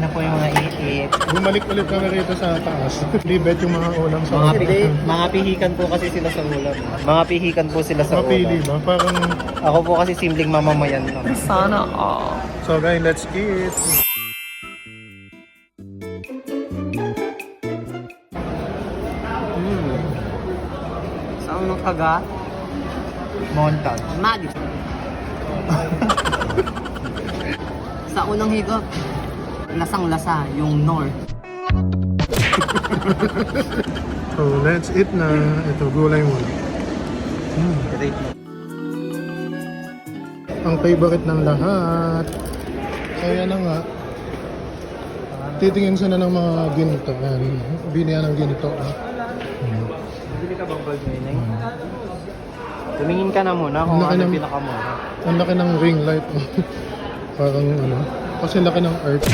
na po yung mga iit. Bumalik ulit kami rito sa taas. Libet yung mga ulam sa Mga pihikan po kasi sila sa ulam. Mga pihikan po sila sa Mapili ulam. ba? Parang... Ako po kasi simpleng mamamayan lang. Sana all. So guys, let's eat! Saan nung taga? Montage. Magis. Sa unang higop, lasang-lasa yung north. So let's eat na. Ito, gulay muna. Great. Ang favorite ng lahat. Kaya na nga. Titingin sila ng mga ginito. Bilihan ng ginito. Bili ka bang gold ngayon? Tumingin ka na muna kung Laki ano ng- pinakamura. Ang laki ng ring light. Parang ano. Kasi laki ng earth.